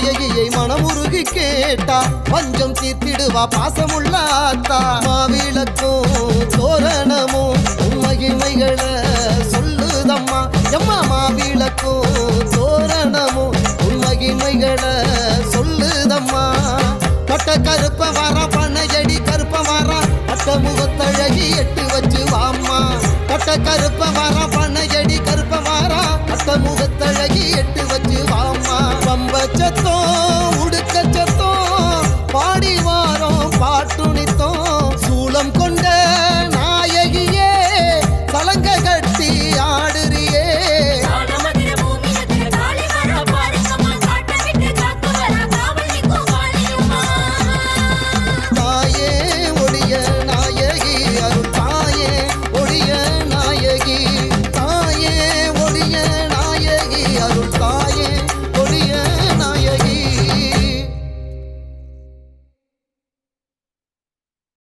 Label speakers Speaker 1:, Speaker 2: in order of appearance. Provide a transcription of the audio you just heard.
Speaker 1: நாயகியை மனமுருகி கேட்டா பஞ்சம் தீர்த்திடுவா பாசமுள்ள ஆத்தா. மாவிளக்கும் தோரணமும் மகிமைகளை சொல்லுதம்மா எம்மா. மாவிளக்கும் தோரணமும் மகிமைகளை சொல்லுதம்மா. கட்ட கருப்ப வாரா பண்ணையடி கருப்ப வாரா அட்ட முகத்தழகி எட்டு வச்சு வாம்மா. கட்ட கருப்ப வாரா பண்ணையடி கருப்ப வாரா அட்ட முகத்தழகி எட்டு வச்சு வாம்மா. பம்பச்சத்தோ